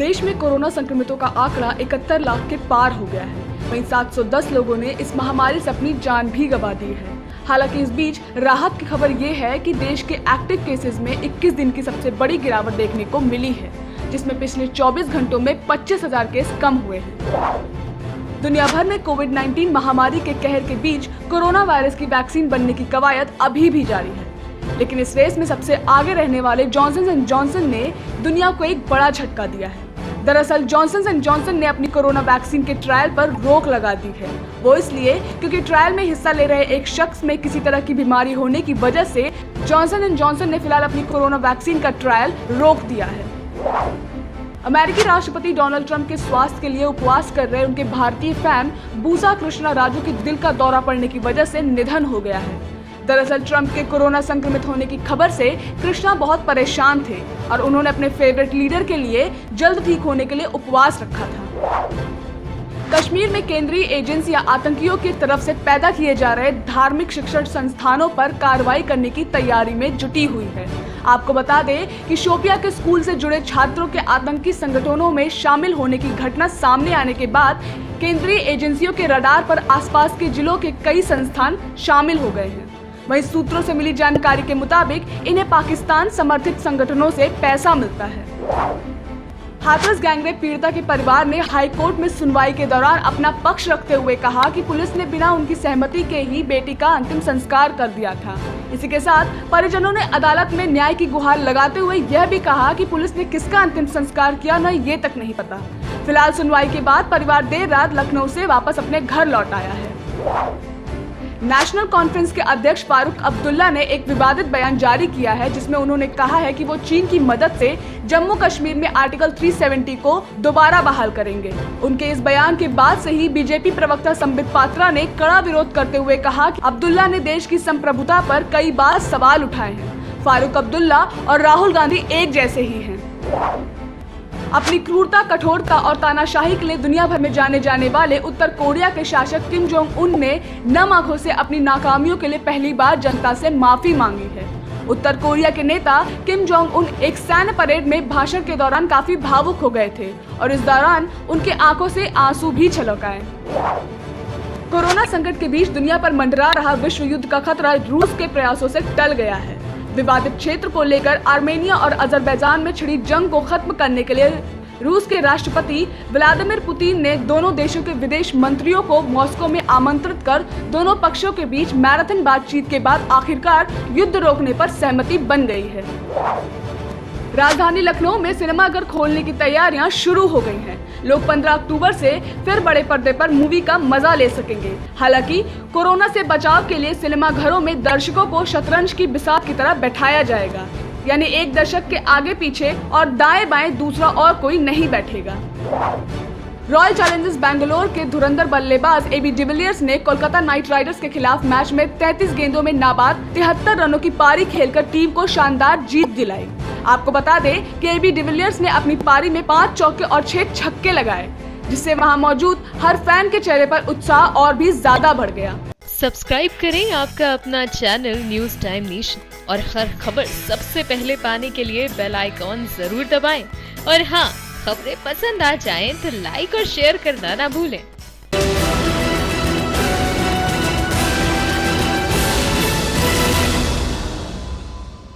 देश में कोरोना संक्रमितों का आंकड़ा 71 लाख के पार हो गया है। वहीं 710 लोगों ने इस महामारी से अपनी जान भी गंवा दी है। हालांकि इस बीच राहत की खबर ये है कि देश के एक्टिव केसेस में 21 दिन की सबसे बड़ी गिरावट देखने को मिली है, जिसमें पिछले 24 घंटों में 25,000 केस कम हुए हैं। दुनिया भर में कोविड-19 महामारी के कहर के बीच कोरोना वायरस की वैक्सीन बनने की कवायद अभी भी जारी है, लेकिन इस रेस में सबसे आगे रहने वाले जॉनसन एंड जॉनसन ने दुनिया को एक बड़ा झटका दिया है। दरअसल जॉनसन एंड जॉनसन ने अपनी कोरोना वैक्सीन के ट्रायल पर रोक लगा दी है। वो इसलिए क्योंकि ट्रायल में हिस्सा ले रहे एक शख्स में किसी तरह की बीमारी होने की वजह से जॉनसन एंड जॉनसन ने फिलहाल अपनी कोरोना वैक्सीन का ट्रायल रोक दिया है। अमेरिकी राष्ट्रपति डोनाल्ड ट्रंप के स्वास्थ्य के लिए उपवास कर रहे उनके भारतीय फैन बूसा कृष्णा राजू की दिल का दौरा पड़ने की वजह से निधन हो गया है। दरअसल ट्रंप के कोरोना संक्रमित होने की खबर से कृष्णा बहुत परेशान थे और उन्होंने अपने फेवरेट लीडर के लिए जल्द ठीक होने के लिए उपवास रखा था। कश्मीर में केंद्रीय एजेंसियां आतंकियों की तरफ से पैदा किए जा रहे धार्मिक शिक्षण संस्थानों पर कार्रवाई करने की तैयारी में जुटी हुई है। आपको बता दें कि शोपिया के स्कूल से जुड़े छात्रों के आतंकी संगठनों में शामिल होने की घटना सामने आने के बाद केंद्रीय एजेंसियों के रडार पर आसपास के जिलों के कई संस्थान शामिल हो गए हैं। वहीं सूत्रों से मिली जानकारी के मुताबिक इन्हें पाकिस्तान समर्थित संगठनों से पैसा मिलता है। हाथरस गैंगरेप पीड़िता के परिवार ने हाई कोर्ट में सुनवाई के दौरान अपना पक्ष रखते हुए कहा कि पुलिस ने बिना उनकी सहमति के ही बेटी का अंतिम संस्कार कर दिया था। इसी के साथ परिजनों ने अदालत में न्याय की गुहार लगाते हुए यह भी कहा कि पुलिस ने किसका अंतिम संस्कार किया न ये तक नहीं पता। फिलहाल सुनवाई के बाद परिवार देर रात लखनऊ से वापस अपने घर लौट आया है। नेशनल कॉन्फ्रेंस के अध्यक्ष फारूक अब्दुल्ला ने एक विवादित बयान जारी किया है, जिसमें उन्होंने कहा है कि वो चीन की मदद से जम्मू कश्मीर में आर्टिकल 370 को दोबारा बहाल करेंगे। उनके इस बयान के बाद से ही बीजेपी प्रवक्ता संबित पात्रा ने कड़ा विरोध करते हुए कहा कि अब्दुल्ला ने देश की संप्रभुता पर कई बार सवाल उठाए हैं। फारूक अब्दुल्ला और राहुल गांधी एक जैसे ही हैं। अपनी क्रूरता, कठोरता और तानाशाही के लिए दुनिया भर में जाने जाने वाले उत्तर कोरिया के शासक किम जोंग उन ने नम आंखों से अपनी नाकामियों के लिए पहली बार जनता से माफी मांगी है। उत्तर कोरिया के नेता किम जोंग उन एक सैन्य परेड में भाषण के दौरान काफी भावुक हो गए थे और इस दौरान उनके आंखों से आंसू भी छलक आए। कोरोना संकट के बीच दुनिया पर मंडरा रहा विश्व युद्ध का खतरा रूस के प्रयासों से टल गया है। विवादित क्षेत्र को लेकर आर्मेनिया और अजरबैजान में छिड़ी जंग को खत्म करने के लिए रूस के राष्ट्रपति व्लादिमीर पुतिन ने दोनों देशों के विदेश मंत्रियों को मॉस्को में आमंत्रित कर दोनों पक्षों के बीच मैराथन बातचीत के बाद आखिरकार युद्ध रोकने पर सहमति बन गई है। राजधानी लखनऊ में सिनेमाघर खोलने की तैयारियां शुरू हो गई हैं। लोग 15 अक्टूबर से फिर बड़े पर्दे पर मूवी का मजा ले सकेंगे। हालांकि कोरोना से बचाव के लिए सिनेमाघरों में दर्शकों को शतरंज की बिसात की तरह बैठाया जाएगा, यानी एक दर्शक के आगे पीछे और दाएं बाएं दूसरा और कोई नहीं बैठेगा। रॉयल चैलेंजर्स बेंगलोर के धुरंधर बल्लेबाज एबी डिविलियर्स ने कोलकाता नाइट राइडर्स के खिलाफ मैच में 33 गेंदों में नाबाद 73 रनों की पारी खेलकर टीम को शानदार जीत दिलाई। आपको बता दें कि एबी डिविलियर्स ने अपनी पारी में 5 चौके और 6 छक्के लगाए, जिससे वहां मौजूद हर फैन के चेहरे पर उत्साह और भी ज्यादा बढ़ गया। सब्सक्राइब करें आपका अपना चैनल न्यूज टाइम नेशन और हर खबर सबसे पहले पाने के लिए बेल आइकॉन जरूर दबाएं। और हाँ, खबरें पसंद आ जाएं तो लाइक और शेयर करना ना भूलें।